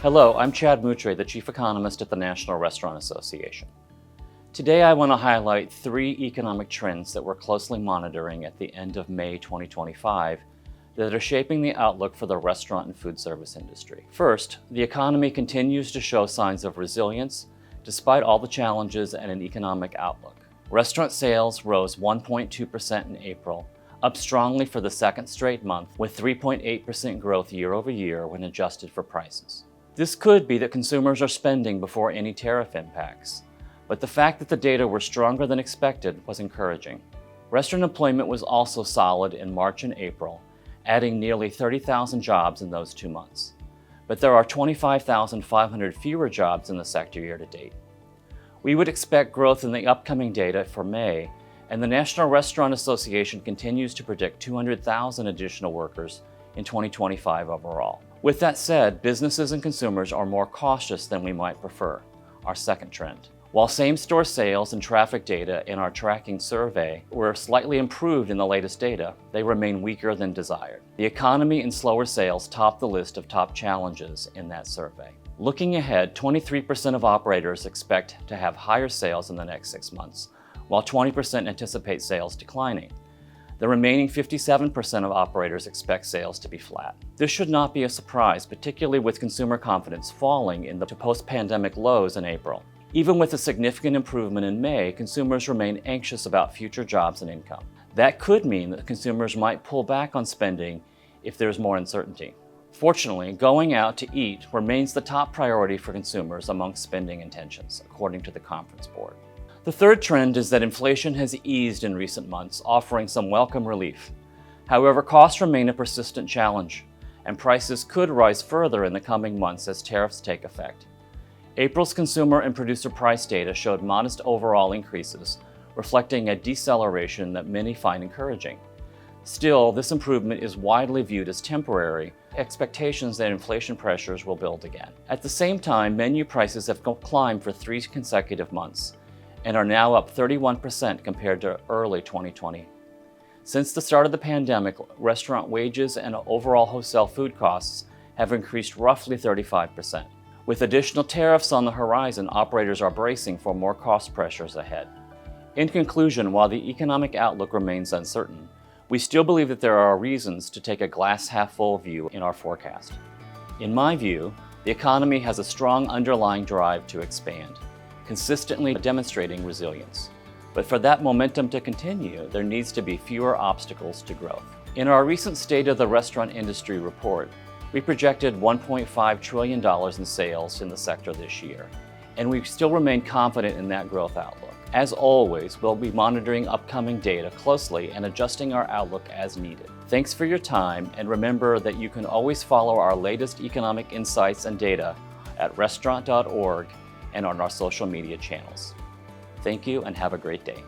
Hello, I'm Chad Moutre, the Chief Economist at the National Restaurant Association. Today I want to highlight 3 economic trends that we're closely monitoring at the end of May 2025 that are shaping the outlook for the restaurant and food service industry. First, the economy continues to show signs of resilience despite all the challenges and an economic outlook. Restaurant sales rose 1.2% in April, up strongly for the second straight month, with 3.8% growth year over year when adjusted for prices. This could be that consumers are spending before any tariff impacts, but the fact that the data were stronger than expected was encouraging. Restaurant employment was also solid in March and April, adding nearly 30,000 jobs in those 2 months. But there are 25,500 fewer jobs in the sector year to date. We would expect growth in the upcoming data for May, and the National Restaurant Association continues to predict 200,000 additional workers in 2025 overall. With that said, businesses and consumers are more cautious than we might prefer, our second trend. While same-store sales and traffic data in our tracking survey were slightly improved in the latest data, they remain weaker than desired. The economy and slower sales top the list of top challenges in that survey. Looking ahead, 23% of operators expect to have higher sales in the next 6 months, while 20% anticipate sales declining. The remaining 57% of operators expect sales to be flat. This should not be a surprise, particularly with consumer confidence falling in the post-pandemic lows in April. Even with a significant improvement in May, consumers remain anxious about future jobs and income. That could mean that consumers might pull back on spending if there's more uncertainty. Fortunately, going out to eat remains the top priority for consumers among spending intentions, according to the Conference Board. The third trend is that inflation has eased in recent months, offering some welcome relief. However, costs remain a persistent challenge, and prices could rise further in the coming months as tariffs take effect. April's consumer and producer price data showed modest overall increases, reflecting a deceleration that many find encouraging. Still, this improvement is widely viewed as temporary, expectations that inflation pressures will build again. At the same time, menu prices have climbed for 3 consecutive months and are now up 31% compared to early 2020. Since the start of the pandemic, restaurant wages and overall wholesale food costs have increased roughly 35%. With additional tariffs on the horizon, operators are bracing for more cost pressures ahead. In conclusion, while the economic outlook remains uncertain, we still believe that there are reasons to take a glass-half-full view in our forecast. In my view, the economy has a strong underlying drive to expand, consistently demonstrating resilience. But for that momentum to continue, there needs to be fewer obstacles to growth. In our recent State of the Restaurant Industry report, we projected $1.5 trillion in sales in the sector this year, and we still remain confident in that growth outlook. As always, we'll be monitoring upcoming data closely and adjusting our outlook as needed. Thanks for your time, and remember that you can always follow our latest economic insights and data at restaurant.org and on our social media channels. Thank you and have a great day.